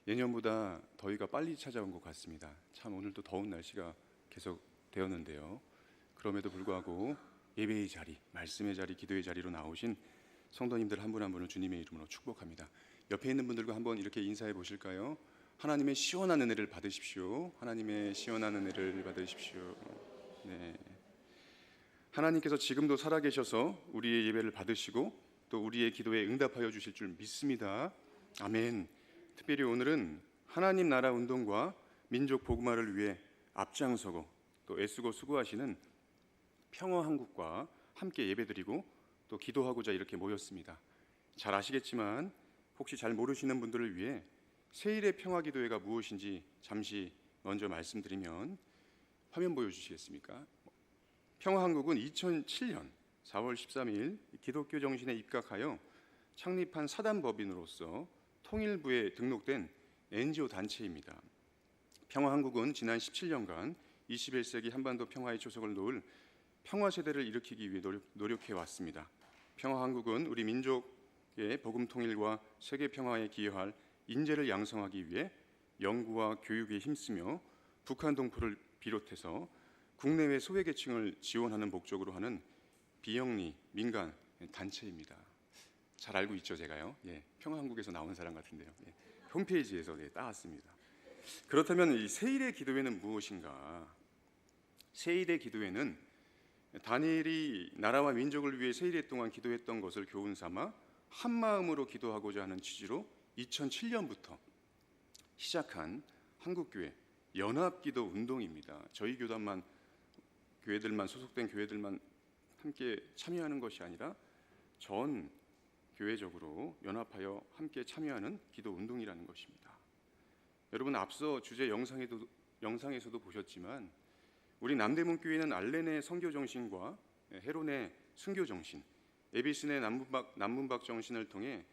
예년보다 더위가 빨리 찾아온 것 같습니다. 참 오늘도 더운 날씨가 계속 되었는데요. 그럼에도 불구하고 예배의 자리, 말씀의 자리, 기도의 자리로 나오신 성도님들 한 분 한 분을 주님의 이름으로 축복합니다. 옆에 있는 분들과 한번 이렇게 인사해 보실까요? 하나님의 시원한 은혜를 받으십시오. 하나님의 시원한 은혜를 받으십시오. 네. 하나님께서 지금도 살아계셔서 우리의 예배를 받으시고 또 우리의 기도에 응답하여 주실 줄 믿습니다. 아멘. 특별히 오늘은 하나님 나라 운동과 민족 복음화를 위해 앞장서고 또 애쓰고 수고하시는 평화한국과 함께 예배드리고 또 기도하고자 이렇게 모였습니다. 잘 아시겠지만 혹시 잘 모르시는 분들을 위해 세일의 평화기도회가 무엇인지 잠시 먼저 말씀드리면 화면 보여주시겠습니까? 평화한국은 2007년 4월 13일 기독교 정신에 입각하여 창립한 사단법인으로서 통일부에 등록된 NGO 단체입니다. 평화한국은 지난 17년간 21세기 한반도 평화의 초석을 놓을 평화세대를 일으키기 위해 노력해 왔습니다. 평화한국은 우리 민족의 복음 통일과 세계 평화에 기여할 인재를 양성하기 위해 연구와 교육에 힘쓰며 북한 동포를 비롯해서 국내외 소외계층을 지원하는 목적으로 하는 비영리 민간 단체입니다. 잘 알고 있죠, 제가요. 평화한국에서 나온 사람 같은데요. 홈페이지에서 따왔습니다. 그렇다면 이 세일의 기도회는 무엇인가? 세일의 기도회는 다니엘이 나라와 민족을 위해 세일의 동안 기도했던 것을 교훈 삼아 한 마음으로 기도하고자 하는 취지로 2007년부터 시작한 한국교회 연합기도 운동입니다. 저희 교회들만 소속된 교회들만 함께 참여하는 것이 아니라 전 교회적으로 연합하여 함께 참여하는 기도 운동이라는 것입니다. 여러분 앞서 주제 영상에서도 보셨지만 우리 남대문 교회는 알렌의 선교 정신과 헤론의 순교 정신, 에비슨의 남문박 정신을 통해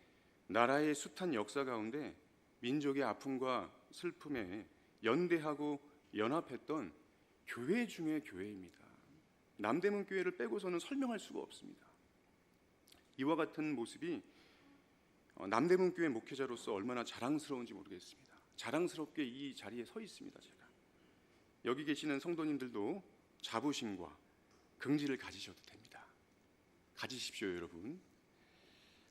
나라의 숱한 역사 가운데 민족의 아픔과 슬픔에 연대하고 연합했던 교회 중의 교회입니다. 남대문 교회를 빼고서는 설명할 수가 없습니다. 이와 같은 모습이 남대문 교회 목회자로서 얼마나 자랑스러운지 모르겠습니다. 자랑스럽게 이 자리에 서 있습니다. 제가 여기 계시는 성도님들도 자부심과 긍지를 가지셔도 됩니다. 가지십시오, 여러분.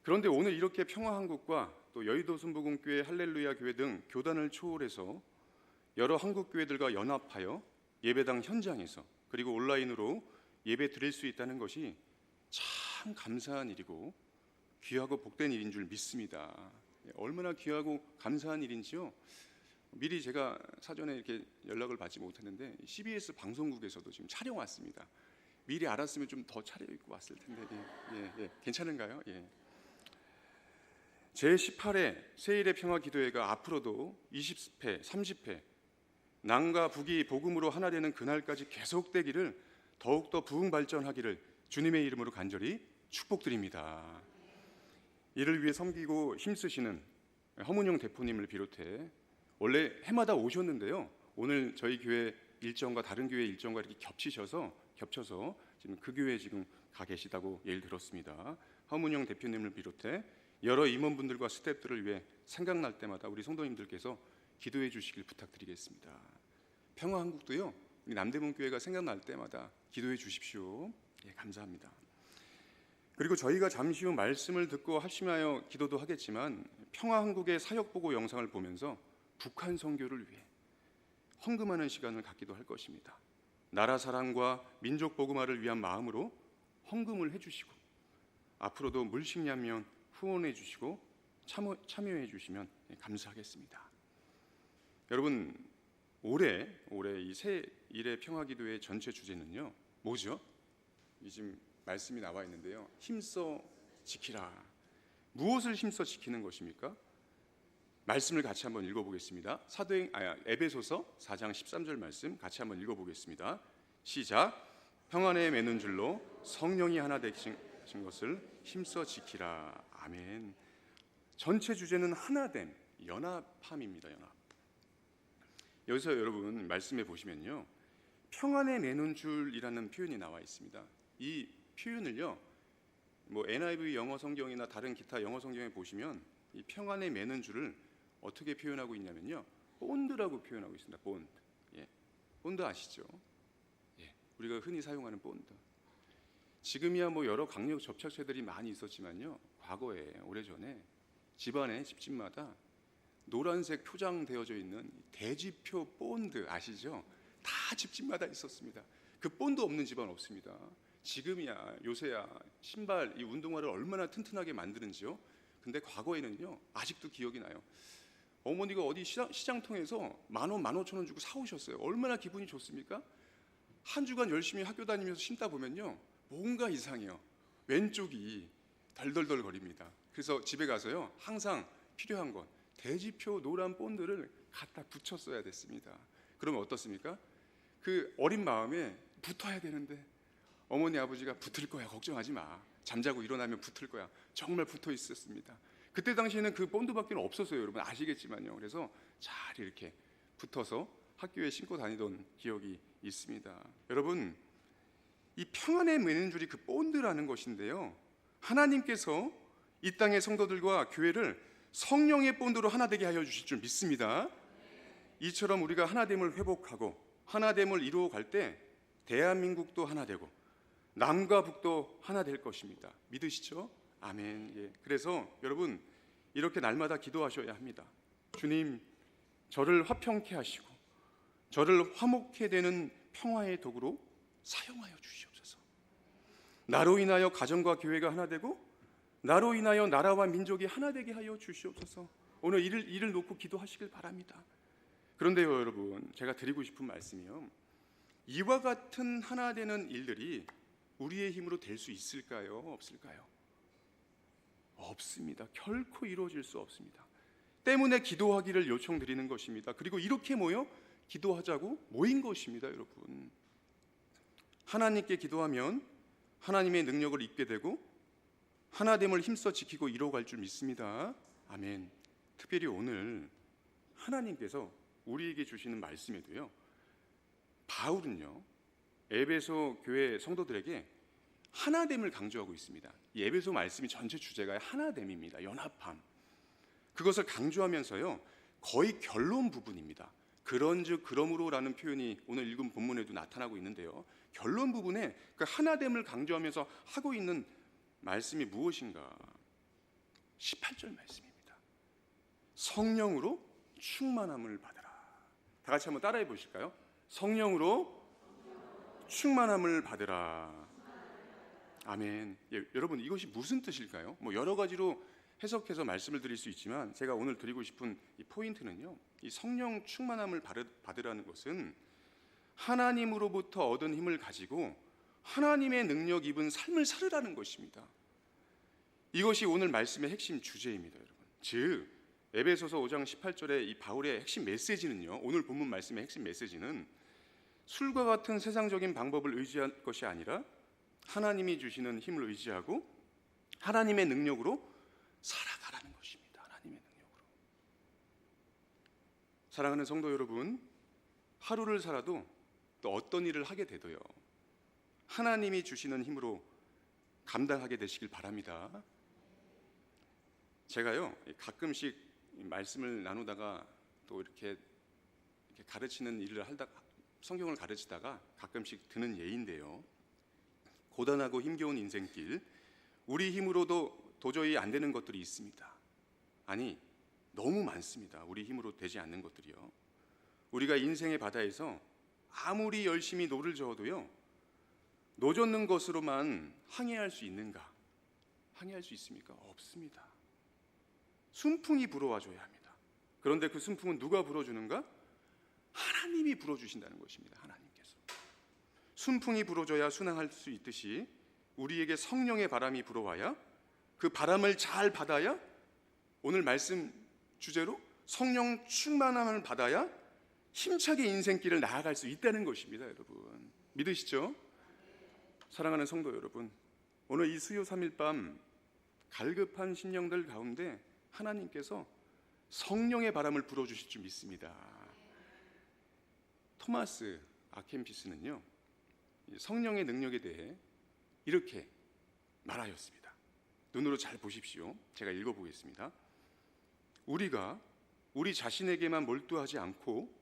그런데 오늘 이렇게 평화한국과 또 여의도 순복음교회 할렐루야 교회 등 교단을 초월해서 여러 한국교회들과 연합하여 예배당 현장에서 그리고 온라인으로 예배 드릴 수 있다는 것이 참 감사한 일이고 귀하고 복된 일인 줄 믿습니다. 얼마나 귀하고 감사한 일인지요. 미리 제가 사전에 이렇게 연락을 받지 못했는데 CBS 방송국에서도 지금 촬영 왔습니다. 미리 알았으면 좀 더 차려입고 왔을 텐데 괜찮은가요? 제18회 세일의 평화기도회가 앞으로도 20회, 30회 남과 북이 복음으로 하나 되는 그날까지 계속되기를 더욱더 부흥발전하기를 주님의 이름으로 간절히 축복드립니다. 이를 위해 섬기고 힘쓰시는 허문영 대표님을 비롯해 원래 해마다 오셨는데요. 오늘 저희 교회 일정과 다른 교회 일정과 이렇게 겹쳐서 지금 그 교회에 지금 가 계시다고 예를 들었습니다. 허문영 대표님을 비롯해 여러 임원분들과 스태프들을 위해 생각날 때마다 우리 성도님들께서 기도해 주시길 부탁드리겠습니다. 평화한국도요. 우리 남대문 교회가 생각날 때마다 기도해 주십시오. 감사합니다. 그리고 저희가 잠시 후 말씀을 듣고 합심하여 기도도 하겠지만 평화한국의 사역보고 영상을 보면서 북한 선교를 위해 헌금하는 시간을 갖기도 할 것입니다. 나라 사랑과 민족 복음화를 위한 마음으로 헌금을 해주시고 앞으로도 물심양면 후원해 주시고 참여해 주시면 감사하겠습니다. 여러분 올해 이 세일의 평화기도회 전체 주제는요 뭐죠? 지금 말씀이 나와 있는데요. 힘써 지키라. 무엇을 힘써 지키는 것입니까? 말씀을 같이 한번 읽어보겠습니다. 에베소서 4장 13절 말씀 같이 한번 읽어보겠습니다. 시작. 평안에 매는 줄로 성령이 하나 되신 것을 힘써 지키라. 아멘. 전체 주제는 하나됨, 연합함입니다. 연합. 여기서 여러분 말씀해 보시면요, 평안에 매는 줄이라는 표현이 나와 있습니다. 이 표현을요, NIV 영어 성경이나 다른 기타 영어 성경에 보시면 이 평안에 매는 줄을 어떻게 표현하고 있냐면요, 본드라고 표현하고 있습니다. 본드. 예, 본드 아시죠? 예, 우리가 흔히 사용하는 본드. 지금이야 뭐 여러 강력 접착제들이 많이 있었지만요, 과거에 오래전에 집안에 집집마다 노란색 표장되어져 있는 대지표 본드 아시죠? 다 집집마다 있었습니다. 그 본드 없는 집안 없습니다. 지금이야 요새야 신발 이 운동화를 얼마나 튼튼하게 만드는지요. 근데 과거에는요 아직도 기억이 나요. 어머니가 어디 시장통에서 10,000원, 15,000원 주고 사오셨어요. 얼마나 기분이 좋습니까? 한 주간 열심히 학교 다니면서 신다 보면요 뭔가 이상해요. 왼쪽이 덜덜덜 거립니다. 그래서 집에 가서요 항상 필요한 건 대지표 노란 본드를 갖다 붙였어야 됐습니다. 그러면 어떻습니까? 그 어린 마음에 붙어야 되는데 어머니 아버지가 붙을 거야 걱정하지 마, 잠자고 일어나면 붙을 거야, 정말 붙어 있었습니다. 그때 당시에는 그 본드밖에 없었어요. 여러분 아시겠지만요. 그래서 잘 이렇게 붙어서 학교에 신고 다니던 기억이 있습니다. 여러분 이 평안에 매는 줄이 그 본드라는 것인데요, 하나님께서 이 땅의 성도들과 교회를 성령의 본드로 하나 되게 하여 주실 줄 믿습니다. 이처럼 우리가 하나됨을 회복하고 하나됨을 이루어 갈 때 대한민국도 하나 되고 남과 북도 하나 될 것입니다. 믿으시죠? 아멘. 예. 그래서 여러분 이렇게 날마다 기도하셔야 합니다. 주님, 저를 화평케 하시고 저를 화목케 되는 평화의 도구로 사용하여 주시옵소서. 나로 인하여 가정과 교회가 하나 되고 나로 인하여 나라와 민족이 하나 되게 하여 주시옵소서. 오늘 이를 놓고 기도하시길 바랍니다. 그런데요 여러분, 제가 드리고 싶은 말씀이요, 이와 같은 하나 되는 일들이 우리의 힘으로 될 수 있을까요? 없을까요? 없습니다. 결코 이루어질 수 없습니다. 때문에 기도하기를 요청드리는 것입니다. 그리고 이렇게 모여 기도하자고 모인 것입니다. 여러분, 하나님께 기도하면 하나님의 능력을 입게 되고 하나됨을 힘써 지키고 이뤄갈 줄 믿습니다. 아멘. 특별히 오늘 하나님께서 우리에게 주시는 말씀에도요, 바울은요 에베소 교회 성도들에게 하나됨을 강조하고 있습니다. 이 에베소 말씀이 전체 주제가 하나됨입니다. 연합함. 그것을 강조하면서요 거의 결론 부분입니다. 그런즉 그러므로라는 표현이 오늘 읽은 본문에도 나타나고 있는데요, 결론 부분에 그 하나됨을 강조하면서 하고 있는 말씀이 무엇인가? 18절 말씀입니다. 성령으로 충만함을 받으라. 다 같이 한번 따라해 보실까요? 성령으로 충만함을 받으라. 아멘. 예, 여러분 이것이 무슨 뜻일까요? 뭐 여러 가지로 해석해서 말씀을 드릴 수 있지만 제가 오늘 드리고 싶은 이 포인트는요, 이 성령 충만함을 받으라는 것은 하나님으로부터 얻은 힘을 가지고 하나님의 능력 입은 삶을 살으라는 것입니다. 이것이 오늘 말씀의 핵심 주제입니다, 여러분. 즉 에베소서 5장 18절의 이 바울의 핵심 메시지는요, 오늘 본문 말씀의 핵심 메시지는 술과 같은 세상적인 방법을 의지할 것이 아니라 하나님이 주시는 힘을 의지하고 하나님의 능력으로 살아가라는 것입니다. 하나님의 능력으로. 사랑하는 성도 여러분, 하루를 살아도 또 어떤 일을 하게 돼도요, 하나님이 주시는 힘으로 감당하게 되시길 바랍니다. 제가요 가끔씩 말씀을 나누다가 또 이렇게 가르치는 일을 하다가 성경을 가르치다가 가끔씩 드는 예인데요, 고단하고 힘겨운 인생길, 우리 힘으로도 도저히 안 되는 것들이 있습니다. 아니 너무 많습니다. 우리 힘으로 되지 않는 것들이요. 우리가 인생의 바다에서 아무리 열심히 노를 저어도요, 노젓는 것으로만 항해할 수 있는가? 항해할 수 있습니까? 없습니다. 순풍이 불어와줘야 합니다. 그런데 그 순풍은 누가 불어주는가? 하나님이 불어주신다는 것입니다. 하나님께서. 순풍이 불어줘야 순항할 수 있듯이 우리에게 성령의 바람이 불어와야, 그 바람을 잘 받아야, 오늘 말씀 주제로 성령 충만함을 받아야 힘차게 인생길을 나아갈 수 있다는 것입니다. 여러분 믿으시죠? 사랑하는 성도 여러분, 오늘 이 수요 3일 밤 갈급한 심령들 가운데 하나님께서 성령의 바람을 불어주실 줄 믿습니다. 토마스 아켄피스는요, 성령의 능력에 대해 이렇게 말하였습니다. 눈으로 잘 보십시오. 제가 읽어보겠습니다. 우리가 우리 자신에게만 몰두하지 않고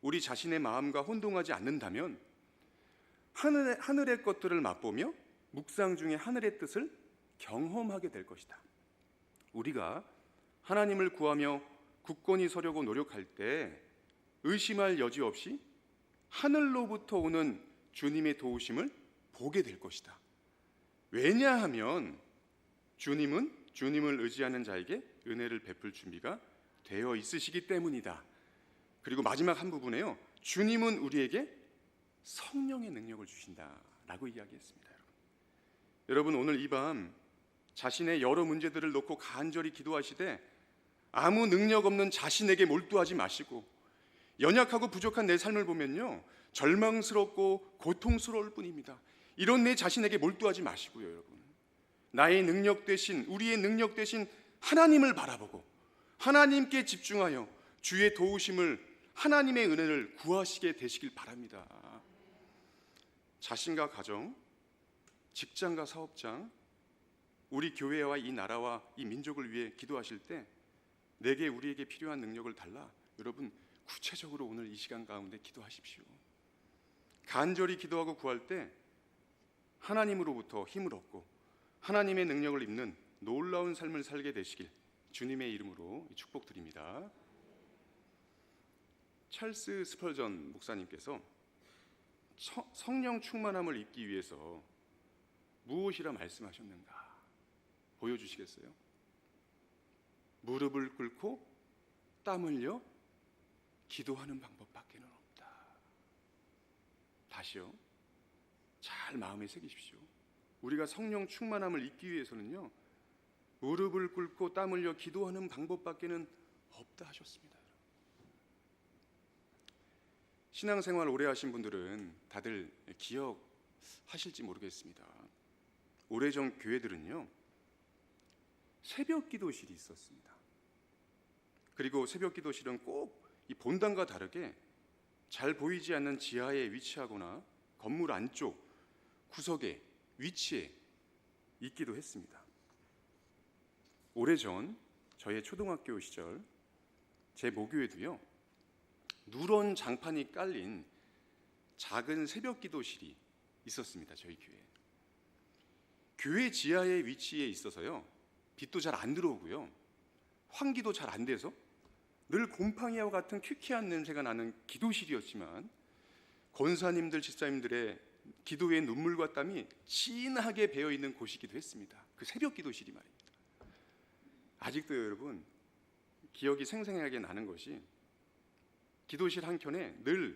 우리 자신의 마음과 혼동하지 않는다면 하늘의 것들을 맛보며 묵상 중에 하늘의 뜻을 경험하게 될 것이다. 우리가 하나님을 구하며 굳건히 서려고 노력할 때 의심할 여지 없이 하늘로부터 오는 주님의 도우심을 보게 될 것이다. 왜냐하면 주님은 주님을 의지하는 자에게 은혜를 베풀 준비가 되어 있으시기 때문이다. 그리고 마지막 한 부분에요, 주님은 우리에게 성령의 능력을 주신다라고 이야기했습니다. 여러분, 오늘 이 밤 자신의 여러 문제들을 놓고 간절히 기도하시되 아무 능력 없는 자신에게 몰두하지 마시고, 연약하고 부족한 내 삶을 보면요 절망스럽고 고통스러울 뿐입니다. 이런 내 자신에게 몰두하지 마시고요, 여러분, 나의 능력 대신, 우리의 능력 대신 하나님을 바라보고 하나님께 집중하여 주의 도우심을, 하나님의 은혜를 구하시게 되시길 바랍니다. 자신과 가정, 직장과 사업장, 우리 교회와 이 나라와 이 민족을 위해 기도하실 때 내게, 우리에게 필요한 능력을 달라, 여러분 구체적으로 오늘 이 시간 가운데 기도하십시오. 간절히 기도하고 구할 때 하나님으로부터 힘을 얻고 하나님의 능력을 입는 놀라운 삶을 살게 되시길 주님의 이름으로 축복드립니다. 찰스 스펄전 목사님께서 성령 충만함을 입기 위해서 무엇이라 말씀하셨는가 보여주시겠어요? 무릎을 꿇고 땀 흘려 기도하는 방법밖에는 없다. 다시요, 잘 마음에 새기십시오. 우리가 성령 충만함을 입기 위해서는요 무릎을 꿇고 땀 흘려 기도하는 방법밖에는 없다 하셨습니다. 신앙생활 오래 하신 분들은 다들 기억하실지 모르겠습니다. 오래전 교회들은요 새벽 기도실이 있었습니다. 그리고 새벽 기도실은 꼭 이 본당과 다르게 잘 보이지 않는 지하에 위치하거나 건물 안쪽 구석에 위치해 있기도 했습니다. 오래전 저의 초등학교 시절 제 모교에도요 누런 장판이 깔린 작은 새벽 기도실이 있었습니다. 저희 교회 지하에 위치해 있어서요 빛도 잘 안 들어오고요 환기도 잘 안 돼서 늘 곰팡이와 같은 퀴퀴한 냄새가 나는 기도실이었지만 권사님들, 집사님들의 기도의 눈물과 땀이 진하게 배어있는 곳이기도 했습니다. 그 새벽 기도실이 말입니다. 아직도 여러분 기억이 생생하게 나는 것이, 기도실 한켠에 늘,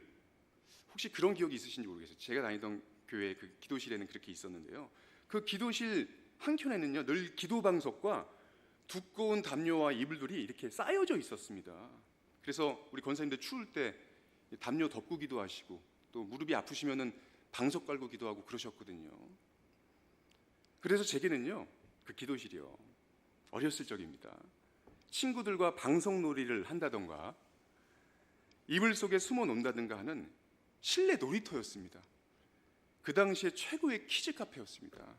혹시 그런 기억이 있으신지 모르겠어요. 제가 다니던 교회 그 기도실에는 그렇게 있었는데요 그 기도실 한켠에는요 늘 기도방석과 두꺼운 담요와 이불들이 이렇게 쌓여져 있었습니다. 그래서 우리 권사님들 추울 때 담요 덮고 기도하시고 또 무릎이 아프시면은 방석 깔고 기도하고 그러셨거든요. 그래서 제게는요 그 기도실이요 어렸을 적입니다. 친구들과 방석놀이를 한다던가 이불 속에 숨어 논다든가 하는 실내 놀이터였습니다. 그 당시에 최고의 키즈 카페였습니다.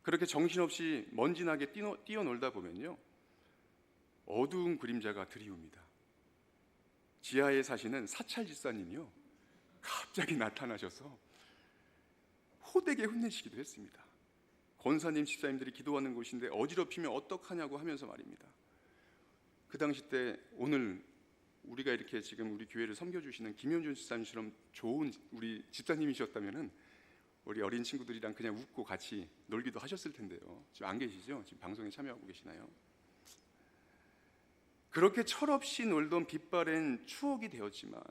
그렇게 정신없이 먼지나게 뛰어놀다 보면요 어두운 그림자가 드리웁니다. 지하에 사시는 사찰 집사님이요 갑자기 나타나셔서 호되게 혼내시기도 했습니다. 권사님, 집사님들이 기도하는 곳인데 어지럽히면 어떡하냐고 하면서 말입니다. 그 당시 때 오늘 우리가 이렇게 지금 우리 교회를 섬겨주시는 김현준 집사님처럼 좋은 우리 집사님이셨다면은 우리 어린 친구들이랑 그냥 웃고 같이 놀기도 하셨을 텐데요. 지금 안 계시죠? 지금 방송에 참여하고 계시나요? 그렇게 철없이 놀던 빛바랜 추억이 되었지만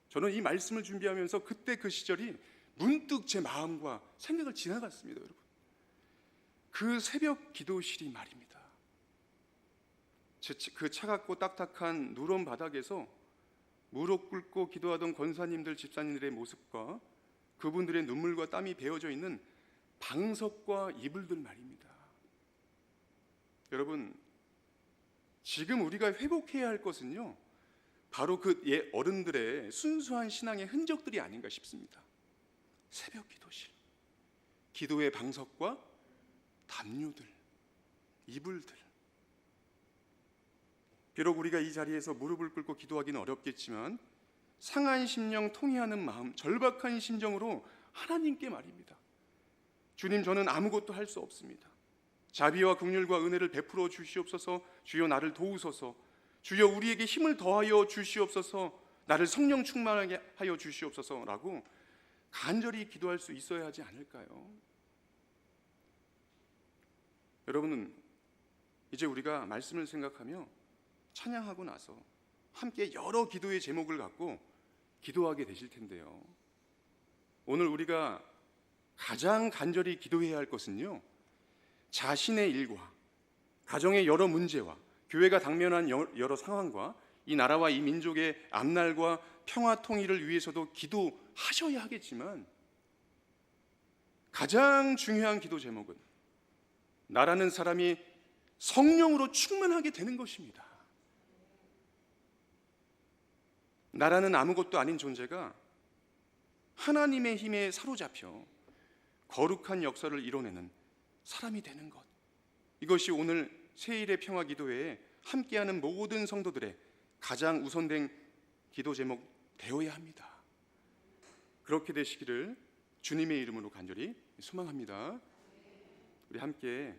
저는 이 말씀을 준비하면서 그때 그 시절이 문득 제 마음과 생각을 지나갔습니다. 여러분, 그 새벽 기도실이 말입니다. 그 차갑고 딱딱한 누런 바닥에서 무릎 꿇고 기도하던 권사님들, 집사님들의 모습과 그분들의 눈물과 땀이 배어져 있는 방석과 이불들 말입니다. 여러분, 지금 우리가 회복해야 할 것은요 바로 그 옛 어른들의 순수한 신앙의 흔적들이 아닌가 싶습니다. 새벽 기도실, 기도의 방석과 담요들, 이불들, 비록 우리가 이 자리에서 무릎을 꿇고 기도하기는 어렵겠지만 상한 심령, 통회하는 마음, 절박한 심정으로 하나님께 말입니다. 주님, 저는 아무것도 할 수 없습니다. 자비와 긍휼과 은혜를 베풀어 주시옵소서. 주여, 나를 도우소서. 주여, 우리에게 힘을 더하여 주시옵소서. 나를 성령 충만하게 하여 주시옵소서라고 간절히 기도할 수 있어야 하지 않을까요? 여러분은 이제 우리가 말씀을 생각하며 찬양하고 나서 함께 여러 기도의 제목을 갖고 기도하게 되실 텐데요, 오늘 우리가 가장 간절히 기도해야 할 것은요, 자신의 일과 가정의 여러 문제와 교회가 당면한 여러 상황과 이 나라와 이 민족의 앞날과 평화 통일을 위해서도 기도하셔야 하겠지만, 가장 중요한 기도 제목은 나라는 사람이 성령으로 충만하게 되는 것입니다. 나라는 아무것도 아닌 존재가 하나님의 힘에 사로잡혀 거룩한 역사를 이뤄내는 사람이 되는 것, 이것이 오늘 세일의 평화 기도회에 함께하는 모든 성도들의 가장 우선된 기도 제목 되어야 합니다. 그렇게 되시기를 주님의 이름으로 간절히 소망합니다. 우리 함께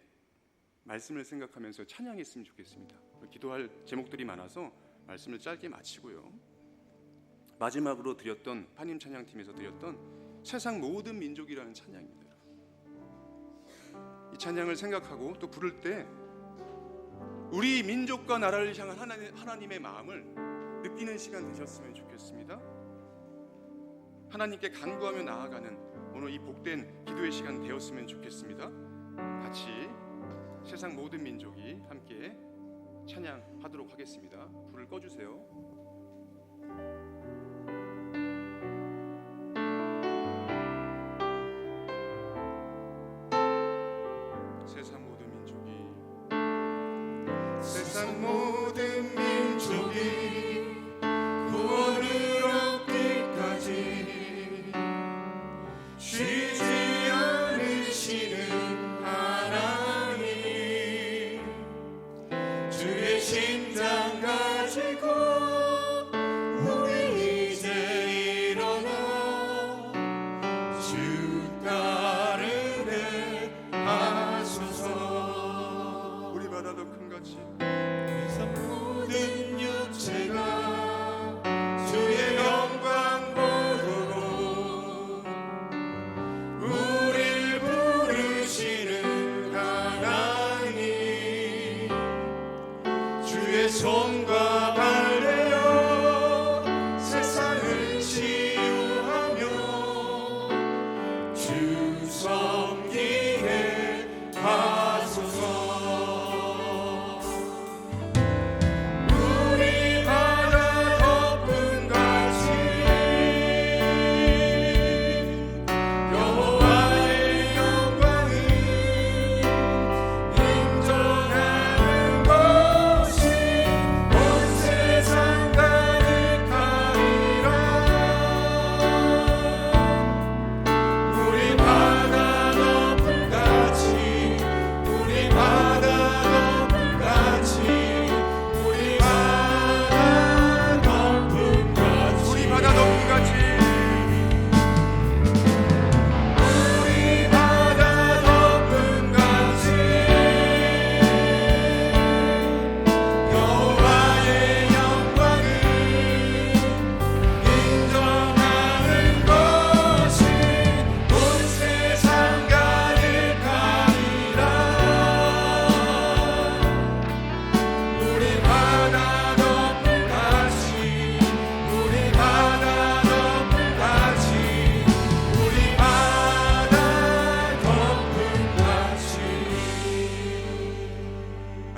말씀을 생각하면서 찬양했으면 좋겠습니다. 기도할 제목들이 많아서 말씀을 짧게 마치고요, 마지막으로 드렸던 파님 찬양팀에서 드렸던 세상 모든 민족이라는 찬양입니다. 이 찬양을 생각하고 또 부를 때 우리 민족과 나라를 향한 하나님의 마음을 느끼는 시간 되셨으면 좋겠습니다. 하나님께 간구하며 나아가는 오늘 이 복된 기도의 시간 되었으면 좋겠습니다. 같이 세상 모든 민족이 함께 찬양하도록 하겠습니다. 불을 꺼주세요. 세상 모든 민족이 구원을 얻기까지 쉬지 않으시는 하나님, 주의 심장 가지고 우리 이제 일어나 주 따르게 하소서. 우리 바다도 큰같이 모든 육체가 주의 영광 보도록 우릴 부르시는 하나님, 주의 손과 발 되어 세상을 치유하며 주 섬기게 하소서.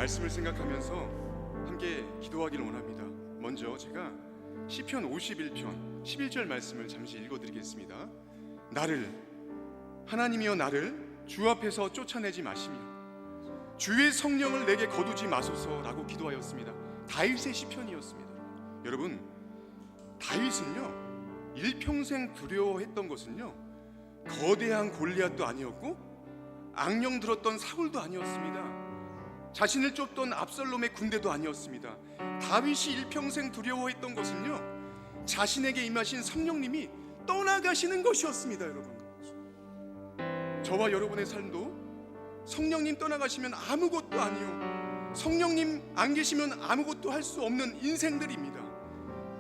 말씀을 생각하면서 함께 기도하기를 원합니다. 먼저 제가 시편 51편 11절 말씀을 잠시 읽어드리겠습니다. 하나님이여 나를 주 앞에서 쫓아내지 마시며 주의 성령을 내게 거두지 마소서라고 기도하였습니다. 다윗의 시편이었습니다. 여러분, 다윗은요, 일평생 두려워했던 것은요, 거대한 골리앗도 아니었고 악령 들었던 사울도 아니었습니다. 자신을 쫓던 압살롬의 군대도 아니었습니다. 다윗이 일평생 두려워했던 것은요, 자신에게 임하신 성령님이 떠나가시는 것이었습니다. 여러분, 저와 여러분의 삶도 성령님 떠나가시면 아무것도 아니요, 성령님 안 계시면 아무것도 할 수 없는 인생들입니다.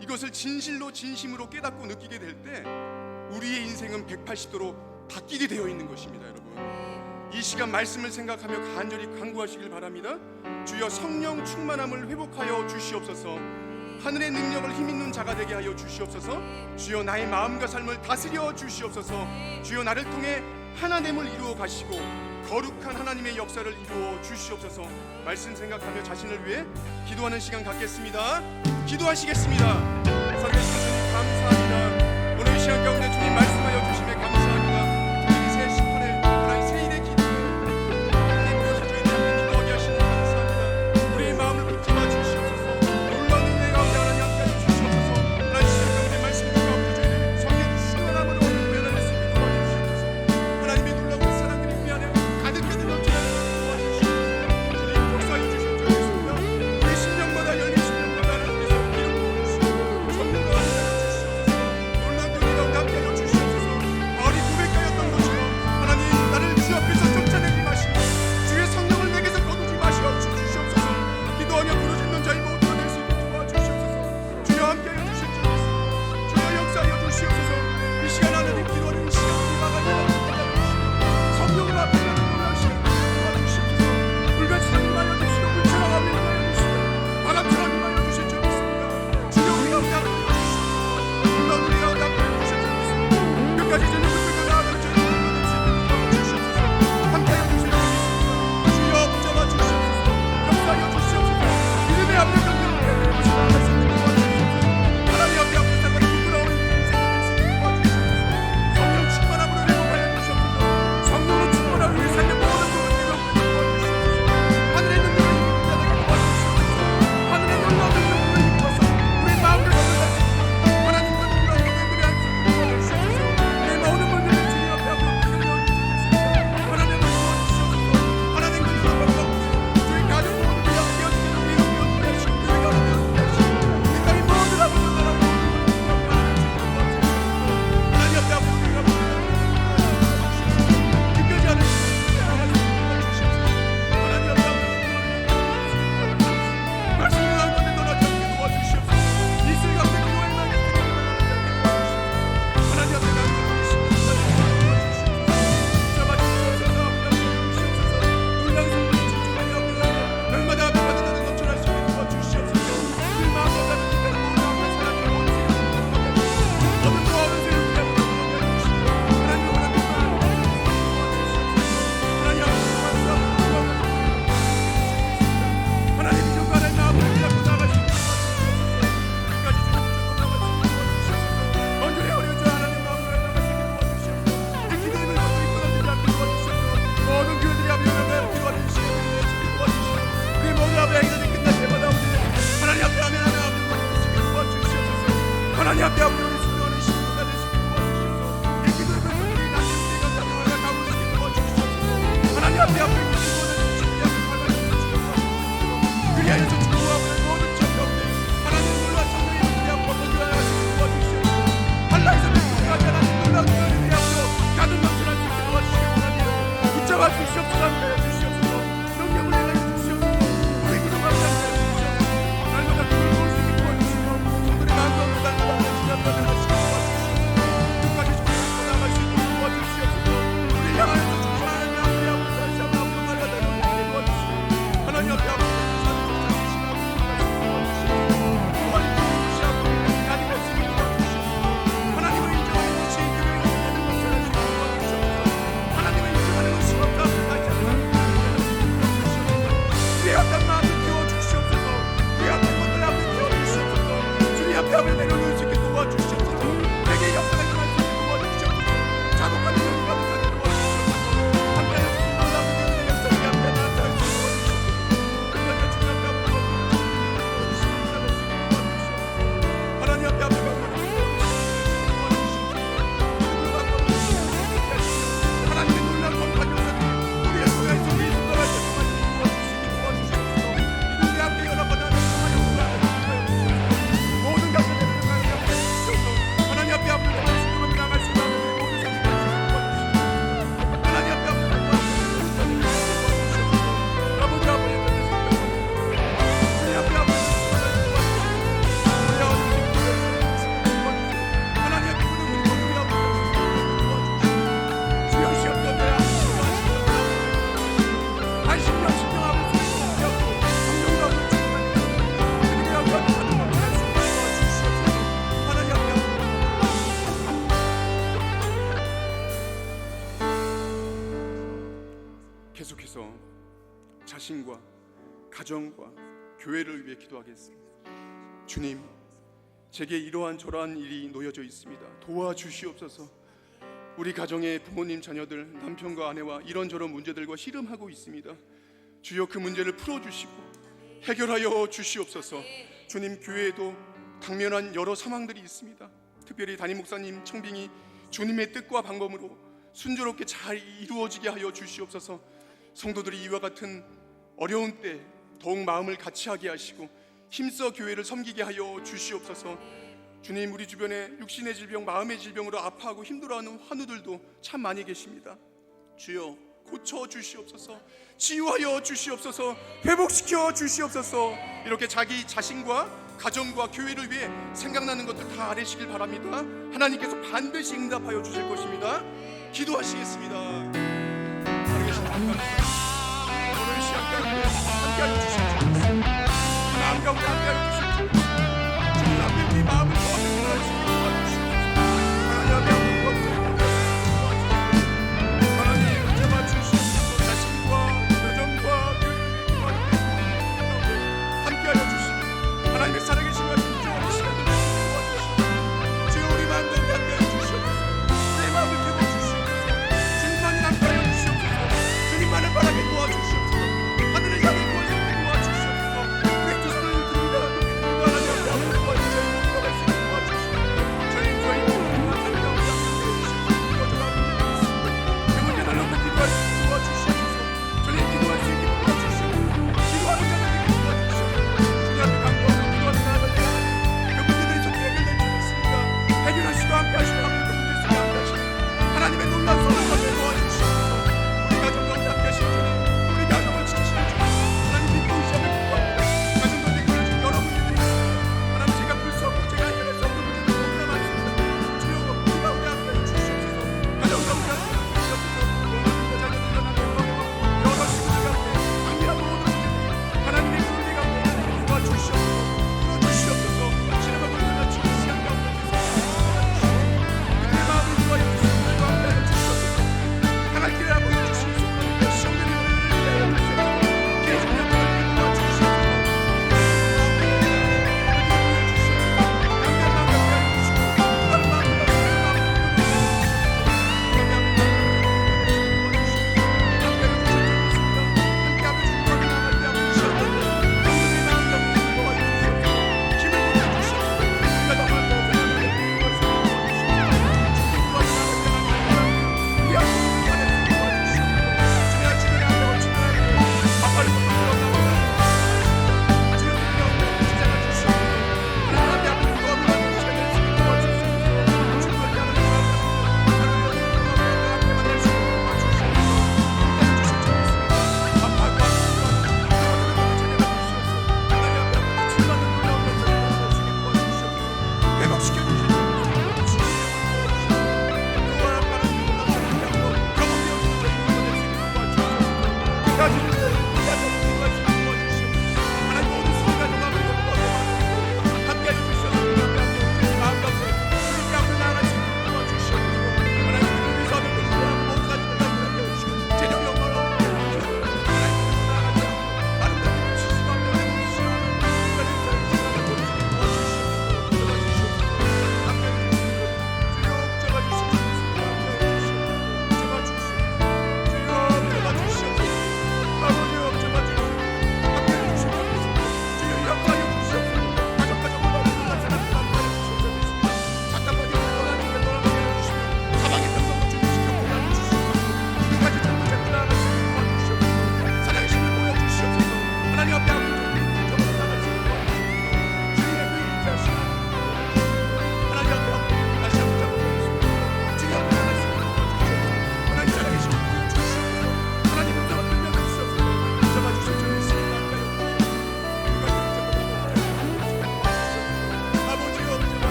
이것을 진실로 진심으로 깨닫고 느끼게 될 때 우리의 인생은 180도로 바뀌게 되어 있는 것입니다. 여러분, 이 시간 말씀을 생각하며 간절히 간구하시길 바랍니다. 주여, 성령 충만함을 회복하여 주시옵소서. 하늘의 능력을 힘있는 자가 되게 하여 주시옵소서. 주여, 나의 마음과 삶을 다스려 주시옵소서. 주여, 나를 통해 하나됨을 이루어 가시고 거룩한 하나님의 역사를 이루어 주시옵소서. 말씀 생각하며 자신을 위해 기도하는 시간 갖겠습니다. 기도하시겠습니다. 살아계신 주님 감사합니다. 오늘 이 시간 가운데 주님 말씀하여 주심에 감사합니다. 주님 새 시간에 하나님 새 일의 기도에 하나님 모여서 저희들 함께 기도하게 하시니 감사합니다. 우리의 마음을 붙잡아 주시옵소서. 놀라운 은혜 가운데 하나님 함께 하여 주시옵소서. 하나님 시간 가운데 말씀 가운데 저희들 성령 충만함으로 변화될 수 있게 도와주시옵소서. 하나님의 놀라운 사랑들이 우리 안에 가득하게 넘치는 도와주시옵소서. 주님 역사해 주실 줄 믿습니다. 우리 심령마다 열린 심령마다 하나님께서 기름 부으시고 성령과 함께 하여 주시옵소서. 놀라운 은혜 가운데 함께 하여 주시옵소서. 바울이 고백하였던 것처럼 하나님, 나를 주 앞에서 쫓아내지 마시고 주의 성령을 내게서 거두지 마시어 주시옵소서. 기도하며 부르짖는 자의 모두가 될 수 있게 도와주시옵소서. 주여 함께 하여 주실 줄 믿습니다. 주여 역사하여 주시옵소서. 이 시간 하나님 기도하는 이 시간 우리 막아주시고 성령을 앞에 나는 시간 도와주시옵소서. 불같이 임하여 주시고 불처럼 임하여 주시고 바람처럼 임하여 주실 줄 믿습니다. 주여 우리 가운데 함께 해주시고 놀라운 우리 가운데 함께 해주실 줄 믿습니다. 끝까지 주님 붙들고 나아가는 저희 모두가 될 수 있게 도와주시옵소서. 함께하여 주실 줄 믿습니다. 주여 붙잡아 주시옵소서. 역사하여 주시옵소서. 믿음의 앞에 경배를 드리며 나아갈 수 있게 도와주시옵소서. 하나님 앞에 앞서가는 부끄러운 인생이 될 수 있게 도와주시옵소서. 성령 충만함으로 회복하여 주시옵소서. 성령으로 충만한 우리 삶의 모든 부분을 회복하여 도와주시옵소서. 하늘의 능력을 힘입자되게 도와주시옵소서. 하늘의 놀라운 능력으로 힘입어서 우리 마음을 건너갈 수 있게 하나님과 놀라운 은혜들이 할 수 있게 도와주시옵소서. 내 모든 문제를 주님 앞에 앞으로 드리며 주시옵소서. 하나님을 도와주시옵소서. 하나님과 놀라운 저희 가족 모두 위하여 되어지기를 위하여 하시고 교회가 되어지게 하시고 이 땅의 모든 아버지 나라를 하나님 앞에 앞으로 우리가 믿겨지 않을 수 있게 하나님 도와주시옵소서. 하나님 앞에 앞으로 말씀을 가운데 떠나지 않게 도와주시옵소서. 이슬 가운데 기도의 나게 하나님 앞에 간절히 날마다 앞에 가득하게 넘쳐날 수 있게 도와주시옵소서. 우리 마음과 같은 기타를 모두 앞에 사랑의 모든 생각을 모든 도와는 세우게 하여 주시고 하나님 원하는 것을 하나님 앞에 하나님 이전과 하나님 마음을 잡고 나가시고 끝까지 주님 붙잡고 나가시고 언제나 어려운 자 하나님 마음을 나가시게 도와주시옵소서. 이 기도의 물건들이 끊어지지 않게 도와주시옵소서. 모든 교회들이 앞에 기도하는 시간을 내주시게 도와주시옵소서. 우리 모든 앞에 행사들이 끝날 때마다 하나님 앞에 하면 하나님 앞에 모여주시게 도와주시옵소서. 하나님 앞에 앞으로 우리 순종하는 신부가 되시게 도와주시옵소서. 이 기도의 물건들이 나의 우리가 사명하여 가보시게 도와주시옵소서. 하나님 앞에 앞으로 우리 모든 신부의 앞에 밟아주시게 도와주시옵소서. 그리하여서 주구하고 모든 적 가운데 하나님 놀라운 성령의 우리 앞으로 건조하여 하시게 도와주시옵소서. 한라에서 맹세하지 하나님 놀라운 은혜들이 앞으로 가득 넘쳐날 수 있게 도와주시옵소서. 하나님 붙잡아 주시옵소서. 함께하여 주시옵소서. 능력을 내려 주시옵소서. 우리 기도가 함께하여 주시옵소서. 날마다 그를 볼 수 있게 도와주시고 성들의 마음과 날마다 지나가게 하시고 도와주시옵소서. 끝까지 주님과 나아갈 수 있게 도와주시옵소서. 우리 향하여서 주신 하나님 앞에 앞으로 다시 한번 앞으로 나아가게 도와주시고 하나님 앞에 앞으로 앞에 내려놓을 수 있게 도와주시옵소서. 내게 역사가 일어날 수 있게 도와주시옵소서. 자동化능력이 가득하게 도와주시옵소서. 함께하여 주신 놀라운 은혜의 역사에 앞에 나타날 수 있게 도와주시옵소서. 끝까지 주님 앞에 앞으로 도와주시옵소서. 하나님 앞에 앞에 하나님의 놀라운 거룩한 역사들이 우리의 속에서 우리 순간할 때까지 도와주시기 도와주시옵소서. 자신과 가정과 교회를 위해 기도하겠습니다. 주님, 제게 이러한 저러한 일이 놓여져 있습니다. 도와주시옵소서. 우리 가정의 부모님, 자녀들, 남편과 아내와 이런저런 문제들과 씨름하고 있습니다. 주여, 그 문제를 풀어주시고 해결하여 주시옵소서. 주님, 교회에도 당면한 여러 상황들이 있습니다. 특별히 담임 목사님 청빙이 주님의 뜻과 방법으로 순조롭게 잘 이루어지게 하여 주시옵소서. 성도들이 이와 같은 어려운 때 더욱 마음을 같이하게 하시고 힘써 교회를 섬기게 하여 주시옵소서. 주님, 우리 주변에 육신의 질병, 마음의 질병으로 아파하고 힘들어하는 환우들도 참 많이 계십니다. 주여, 고쳐 주시옵소서. 치유하여 주시옵소서. 회복시켜 주시옵소서. 이렇게 자기 자신과 가정과 교회를 위해 생각나는 것들 다 아뢰시길 바랍니다. 하나님께서 반드시 응답하여 주실 것입니다. 기도하시겠습니다. 오늘 시간 가운데 함께하여 주시옵소서. 마음 가운데 함께하여 주시옵소서. 주님 앞에 우리 마음을 거듭할 수 있게 도와주시옵소서. 하나님 앞에 하나님 제발 주시옵소서. 자신과 가정과 교회를 함께하여 주시옵소서. 하나님의 살아계신 말씀 인정하는 시간을 도와주시옵소서. 주여, 우리 마음 가운데 함께하여 주시옵소서. 내 마음을 깨워주시옵소서. 주님만이 함께하여 주시옵소서. 주님만을 바라게 도와주시옵소서. 하늘을 향해 도와주시옵소서. 우리 두 손을 듭니다. 하나님 앞에 한번 도와주시옵소서. 돌아갈 수 있게 도와주시옵소서. 저희 하나님 가운데 함께하여 주시옵소서. 그 문제를 놓고 기도할 수 있게 도와주시옵소서. 저희 기도할 수 있게 도와주시옵소서. 기도하는 자들에게 도와주시옵소서. 주님 앞에 강구하며 기도하는 사람을 그 문제들이 좀 해결될 줄 믿습니다. 해결하시고 함께하시고 그 문제 속에 함께하시고 하나님의 놀라운 손을 가져 도와주시옵소서. 우리 가정 가운데 함께하시는 주님, 우리 가정을 지키시는 주님, 하나님 믿고 시험을 구합니다. 가정 가운데 그려진 여러 문제들이 있습니다. 하나님, 제가 풀 수 없고 제가 해결할 수 없는 문제들이 너무나 많습니다. 주여, 우리 가운데 함께해 주시옵소서. 가정 가운데 함께해 주시옵소서. 원하는 자녀들과 남편과 여러 시간 가운데 강렬한 모든 문제들이 하나님의 은혜 가운데 도와주시옵소서. 풀어주시옵소서. 신앙을 돌려라 주는 시간 가운데 그들의 마음을 구하여 주시옵소서. 함께하여 주시옵소서. 강할 길을 하고 주시옵소서. 시험되는 우리를 위하여 주시옵소서. 계속 역할을 도와주시옵소서.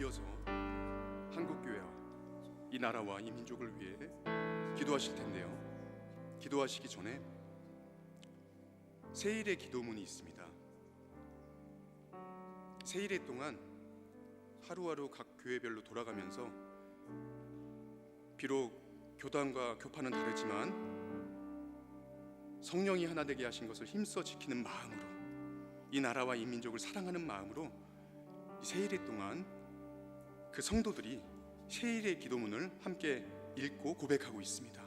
이어서 한국교회와 이 나라와 이 민족을 위해 기도하실 텐데요. 기도하시기 전에 세일의 기도문이 있습니다. 세일의 동안 하루하루 각 교회별로 돌아가면서 비록 교단과 교파는 다르지만 성령이 하나 되게 하신 것을 힘써 지키는 마음으로, 이 나라와 이 민족을 사랑하는 마음으로 세일의 동안 그 성도들이 세일의 기도문을 함께 읽고 고백하고 있습니다.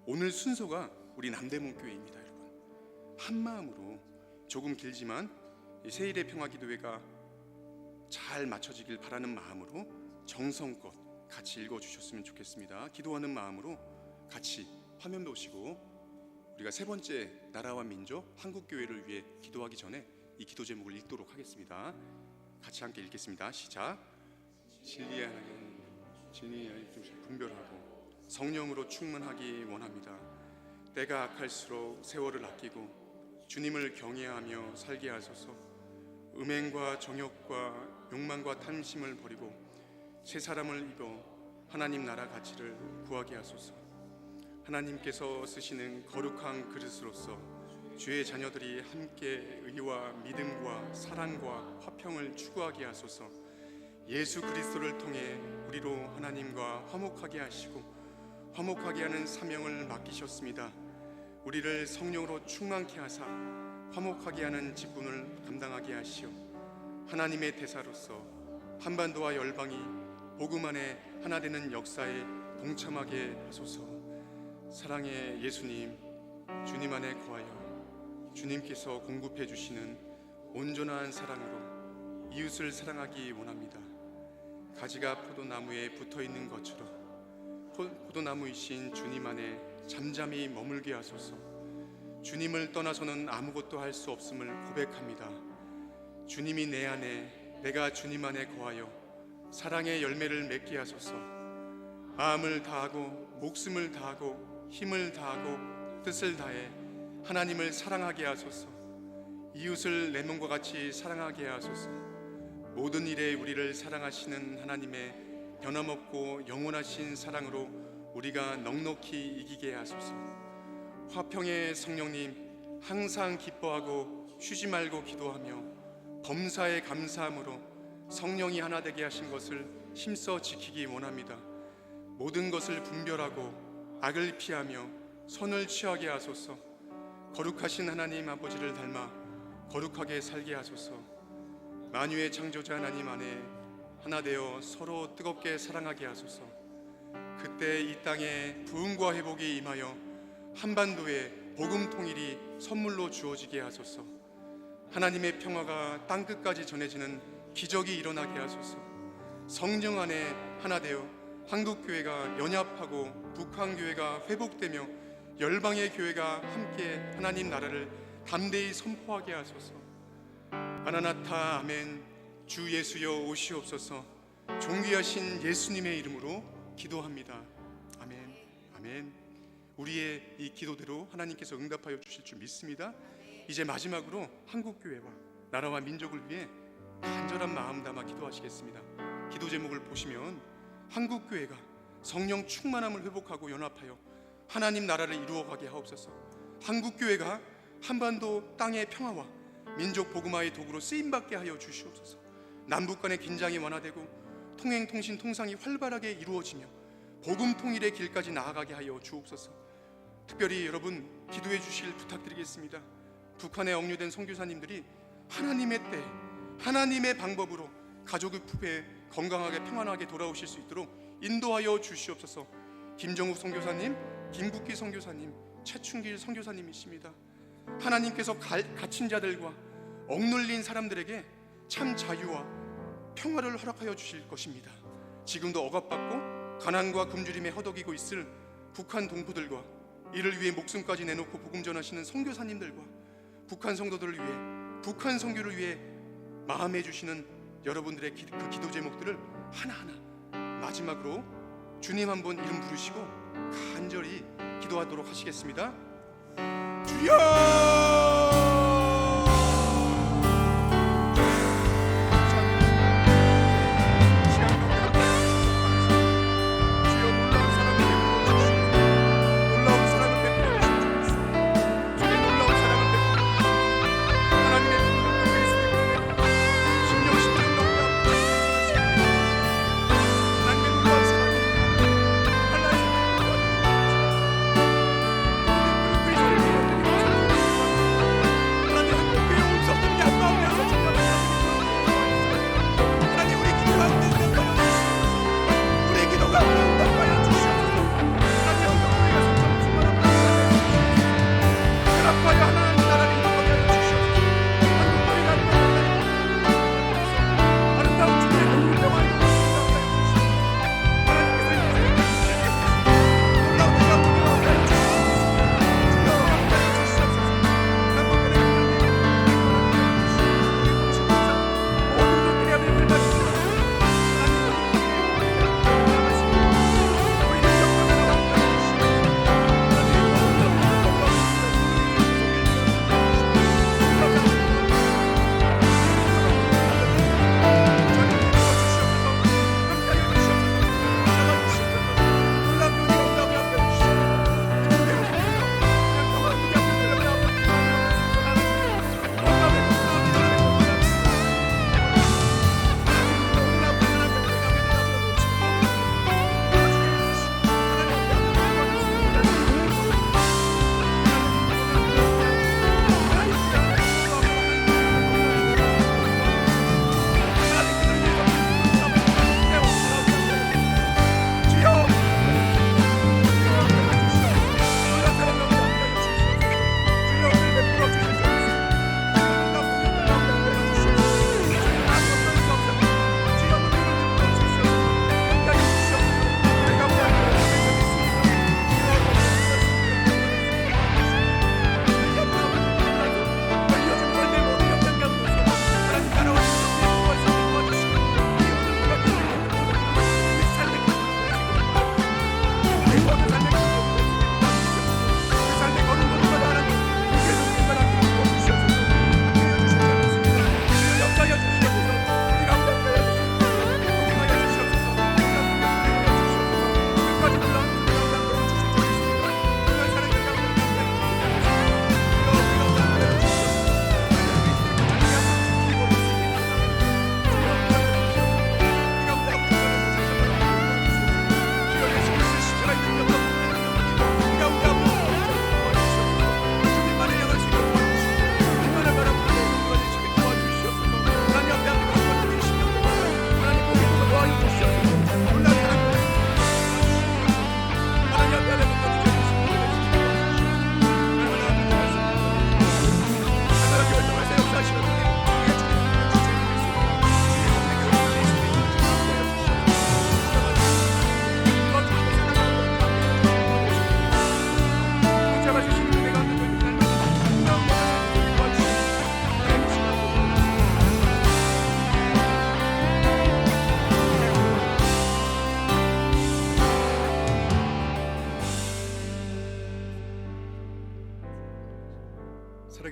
오늘 순서가 우리 남대문 교회입니다. 여러분, 한 마음으로 조금 길지만 이 세일의 평화기도회가 잘 맞춰지길 바라는 마음으로 정성껏 같이 읽어주셨으면 좋겠습니다. 기도하는 마음으로 같이 화면 보시고 우리가 세 번째 나라와 민족 한국교회를 위해 기도하기 전에 이 기도 제목을 읽도록 하겠습니다. 같이 함께 읽겠습니다. 시작. 진리의 하나님, 진리의 분별하고 성령으로 충만하기 원합니다. 때가 악할수록 세월을 아끼고 주님을 경외하며 살게 하소서. 음행과 정욕과 욕망과 탐심을 버리고 새 사람을 입어 하나님 나라 가치를 구하게 하소서. 하나님께서 쓰시는 거룩한 그릇으로서 주의 자녀들이 함께 의와 믿음과 사랑과 화평을 추구하게 하소서. 예수 그리스도를 통해 우리로 하나님과 화목하게 하시고 화목하게 하는 사명을 맡기셨습니다. 우리를 성령으로 충만케 하사 화목하게 하는 직분을 감당하게 하시오. 하나님의 대사로서 한반도와 열방이 복음 안에 하나 되는 역사에 동참하게 하소서. 사랑의 예수님, 주님 안에 거하여 주님께서 공급해 주시는 온전한 사랑으로 이웃을 사랑하기 원합니다. 가지가 포도나무에 붙어 있는 것처럼 포도나무이신 주님 안에 잠잠히 머물게 하소서. 주님을 떠나서는 아무것도 할 수 없음을 고백합니다. 주님이 내 안에, 내가 주님 안에 거하여 사랑의 열매를 맺게 하소서. 마음을 다하고 목숨을 다하고 힘을 다하고 뜻을 다해 하나님을 사랑하게 하소서. 이웃을 내 몸과 같이 사랑하게 하소서. 모든 일에 우리를 사랑하시는 하나님의 변함없고 영원하신 사랑으로 우리가 넉넉히 이기게 하소서. 화평의 성령님, 항상 기뻐하고 쉬지 말고 기도하며 범사에 감사함으로 성령이 하나 되게 하신 것을 힘써 지키기 원합니다. 모든 것을 분별하고 악을 피하며 선을 취하게 하소서. 거룩하신 하나님 아버지를 닮아 거룩하게 살게 하소서. 만유의 창조자 하나님 안에 하나 되어 서로 뜨겁게 사랑하게 하소서. 그때 이 땅에 부흥과 회복이 임하여 한반도에 복음 통일이 선물로 주어지게 하소서. 하나님의 평화가 땅끝까지 전해지는 기적이 일어나게 하소서. 성령 안에 하나 되어 한국교회가 연합하고 북한교회가 회복되며 열방의 교회가 함께 하나님 나라를 담대히 선포하게 하소서. 마라나타 아멘. 주 예수여 오시옵소서. 존귀하신 예수님의 이름으로 기도합니다. 아멘. 아멘. 우리의 이 기도대로 하나님께서 응답하여 주실 줄 믿습니다. 이제 마지막으로 한국교회와 나라와 민족을 위해 간절한 마음 담아 기도하시겠습니다. 기도 제목을 보시면 한국교회가 성령 충만함을 회복하고 연합하여 하나님 나라를 이루어가게 하옵소서. 한국교회가 한반도 땅의 평화와 민족 복음화의 도구로 쓰임받게 하여 주시옵소서. 남북 간의 긴장이 완화되고 통행, 통신, 통상이 활발하게 이루어지며 복음 통일의 길까지 나아가게 하여 주옵소서. 특별히 여러분 기도해 주실 부탁드리겠습니다. 북한에 억류된 선교사님들이 하나님의 때, 하나님의 방법으로 가족의 품에 건강하게 평안하게 돌아오실 수 있도록 인도하여 주시옵소서. 김정욱 선교사님, 김국기 선교사님, 최춘길 선교사님이십니다. 하나님께서 갇힌 자들과 억눌린 사람들에게 참 자유와 평화를 허락하여 주실 것입니다. 지금도 억압받고 가난과 굶주림에 허덕이고 있을 북한 동포들과 이를 위해 목숨까지 내놓고 복음 전하시는 선교사님들과 북한 성도들을 위해, 북한 선교를 위해 마음해 주시는 여러분들의 그 기도 제목들을 하나하나 마지막으로 주님 한번 이름 부르시고 간절히 기도하도록 하시겠습니다. 주여!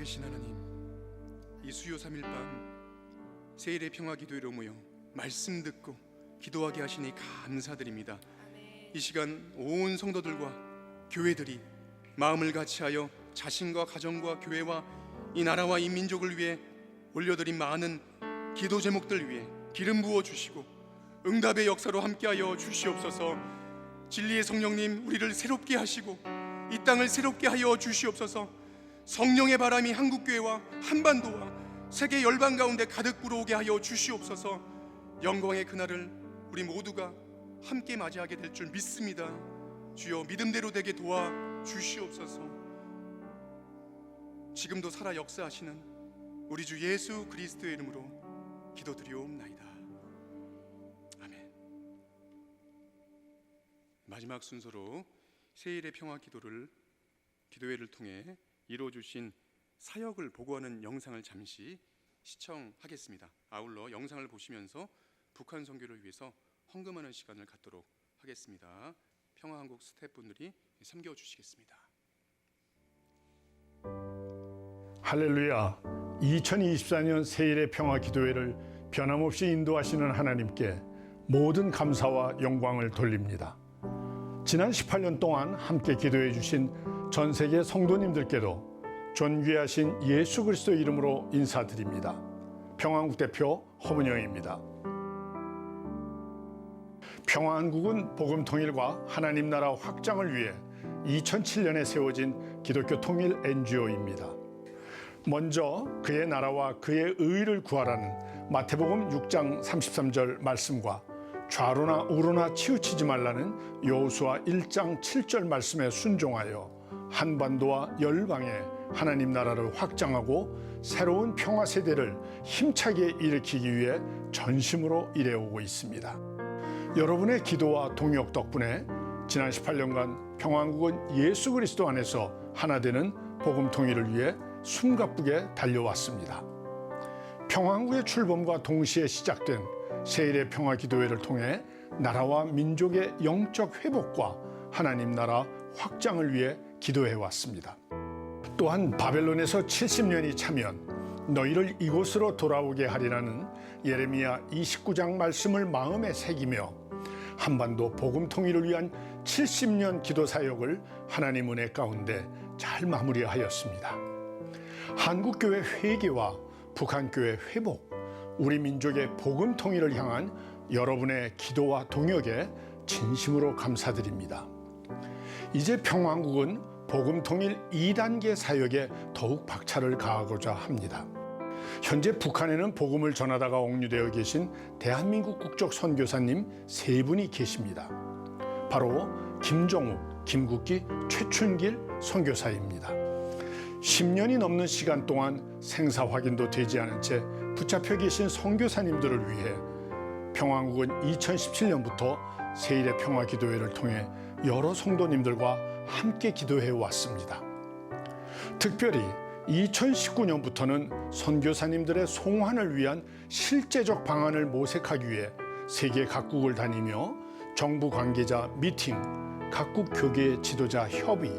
살아계신 하나님, 이 수요 3일 밤 세일의 평화 기도회로 모여 말씀 듣고 기도하게 하시니 감사드립니다. 이 시간 온 성도들과 교회들이 마음을 같이하여 자신과 가정과 교회와 이 나라와 이 민족을 위해 올려드린 많은 기도 제목들 위해 기름 부어 주시고 응답의 역사로 함께하여 주시옵소서. 진리의 성령님, 우리를 새롭게 하시고 이 땅을 새롭게 하여 주시옵소서. 성령의 바람이 한국교회와 한반도와 세계 열방 가운데 가득 불어오게 하여 주시옵소서. 영광의 그날을 우리 모두가 함께 맞이하게 될 줄 믿습니다. 주여, 믿음대로 되게 도와 주시옵소서. 지금도 살아 역사하시는 우리 주 예수 그리스도의 이름으로 기도드리옵나이다. 아멘. 마지막 순서로 세일의 평화 기도회를 통해 이루어주신 사역을 보고하는 영상을 잠시 시청하겠습니다. 아울러 영상을 보시면서 북한 선교를 위해서 헌금하는 시간을 갖도록 하겠습니다. 평화한국 스태프분들이 섬겨주시겠습니다. 할렐루야. 2024년 세일의 평화 기도회를 변함없이 인도하시는 하나님께 모든 감사와 영광을 돌립니다. 지난 18년 동안 함께 기도해 주신 전 세계 성도님들께도 존귀하신 예수 그리스도 이름으로 인사드립니다. 평화한국 대표 허문영입니다. 평화한국은 복음 통일과 하나님 나라 확장을 위해 2007년에 세워진 기독교 통일 NGO입니다. 먼저 그의 나라와 그의 의를 구하라는 마태복음 6장 33절 말씀과 좌로나 우로나 치우치지 말라는 여호수아 1장 7절 말씀에 순종하여 한반도와 열방에 하나님 나라를 확장하고 새로운 평화 세대를 힘차게 일으키기 위해 전심으로 일해오고 있습니다. 여러분의 기도와 동역 덕분에 지난 18년간 평화한국은 예수 그리스도 안에서 하나 되는 복음 통일을 위해 숨가쁘게 달려왔습니다. 평화한국의 출범과 동시에 시작된 세일의 평화 기도회를 통해 나라와 민족의 영적 회복과 하나님 나라 확장을 위해 기도해 왔습니다. 또한 바벨론에서 70년이 차면 너희를 이곳으로 돌아오게 하리라는 예레미야 29장 말씀을 마음에 새기며 한반도 복음 통일을 위한 70년 기도 사역을 하나님 은혜 가운데 잘 마무리하였습니다. 한국교회 회개와 북한교회 회복, 우리 민족의 복음 통일을 향한 여러분의 기도와 동역에 진심으로 감사드립니다. 이제 평화한국은 복음 통일 2단계 사역에 더욱 박차를 가하고자 합니다. 현재 북한에는 복음을 전하다가 옥류되어 계신 대한민국 국적 선교사님 3분이 계십니다. 바로 김정욱, 김국기, 최춘길 선교사입니다. 10년이 넘는 시간 동안 생사 확인도 되지 않은 채 붙잡혀 계신 선교사님들을 위해 평화한국은 2017년부터 세일의 평화 기도회를 통해 여러 성도님들과 함께 기도해 왔습니다. 특별히 2019년부터는 선교사님들의 송환을 위한 실제적 방안을 모색하기 위해 세계 각국을 다니며 정부 관계자 미팅, 각국 교계 지도자 협의,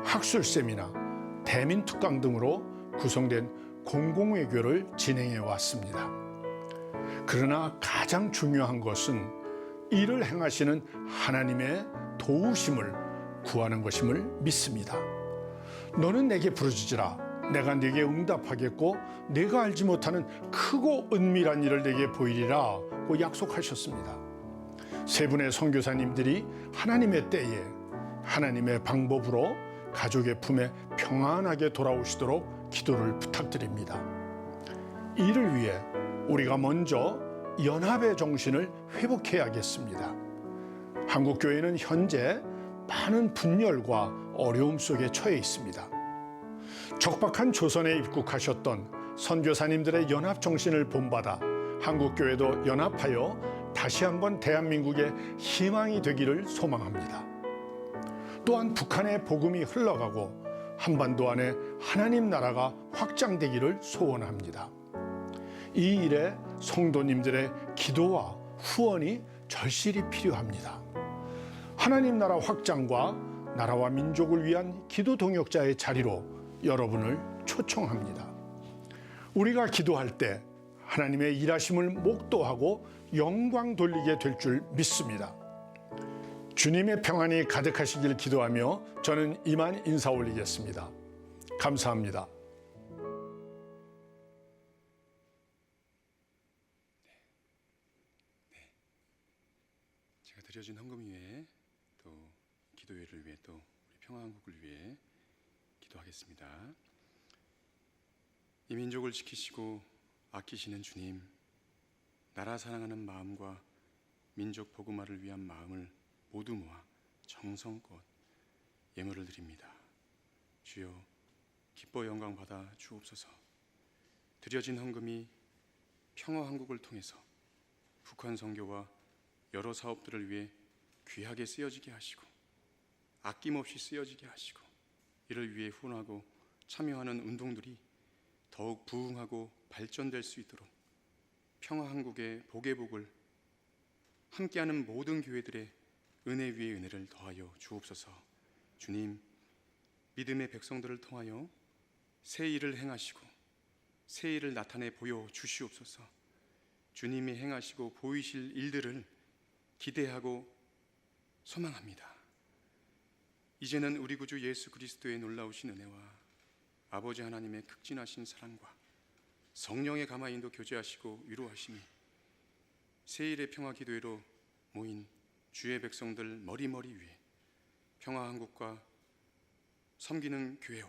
학술 세미나, 대민 특강 등으로 구성된 공공외교를 진행해 왔습니다. 그러나 가장 중요한 것은 이를 행하시는 하나님의 도우심을 구하는 것임을 믿습니다. 너는 내게 부르짖으라. 내가 네게 응답하겠고 내가 알지 못하는 크고 은밀한 일을 네게 보이리라고 약속하셨습니다. 세 분의 선교사님들이 하나님의 때에 하나님의 방법으로 가족의 품에 평안하게 돌아오시도록 기도를 부탁드립니다. 이를 위해 우리가 먼저 연합의 정신을 회복해야겠습니다. 한국교회는 현재 많은 분열과 어려움 속에 처해 있습니다. 적박한 조선에 입국하셨던 선교사님들의 연합 정신을 본받아 한국교회도 연합하여 다시 한번 대한민국의 희망이 되기를 소망합니다. 또한 북한의 복음이 흘러가고 한반도 안에 하나님 나라가 확장되기를 소원합니다. 이 일에 성도님들의 기도와 후원이 절실히 필요합니다. 하나님 나라 확장과 나라와 민족을 위한 기도 동역자의 자리로 여러분을 초청합니다. 우리가 기도할 때 하나님의 일하심을 목도하고 영광 돌리게 될 줄 믿습니다. 주님의 평안이 가득하시길 기도하며 저는 이만 인사 올리겠습니다. 감사합니다. 제가 드려진 헌금 위에 또 기도회를 위해 또 우리 평화한국을 위해 기도하겠습니다. 이 민족을 지키시고 아끼시는 주님, 나라 사랑하는 마음과 민족 복음화를 위한 마음을 모두 모아 정성껏 예물을 드립니다. 주여 기뻐 영광 받아 주옵소서. 드려진 헌금이 평화한국을 통해서 북한 선교와 여러 사업들을 위해 귀하게 쓰여지게 하시고 아낌없이 쓰여지게 하시고 이를 위해 후원하고 참여하는 운동들이 더욱 부흥하고 발전될 수 있도록 평화한국의 복의 복을 함께하는 모든 교회들의 은혜 위에 은혜를 더하여 주옵소서. 주님, 믿음의 백성들을 통하여 새 일을 행하시고 새 일을 나타내 보여 주시옵소서. 주님이 행하시고 보이실 일들을 기대하고 소망합니다. 이제는 우리 구주 예수 그리스도의 놀라우신 은혜와 아버지 하나님의 극진하신 사랑과 성령의 감화 인도 교제하시고 위로하심이 새일의 평화 기도회로 모인 주의 백성들 머리머리 위에 평화한국과 섬기는 교회와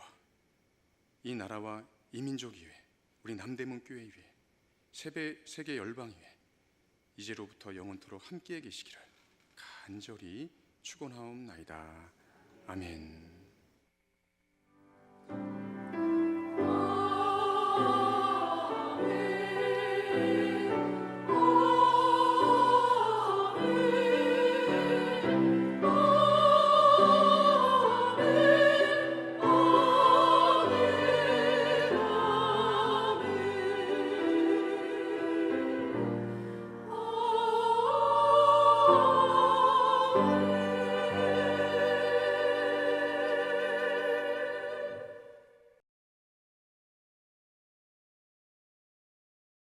이 나라와 이 민족 위에 우리 남대문 교회 위에 세계 열방 위에 이제로부터 영원토록 함께 계시기를 간절히 축원하옵나이다. 아멘. 아멘.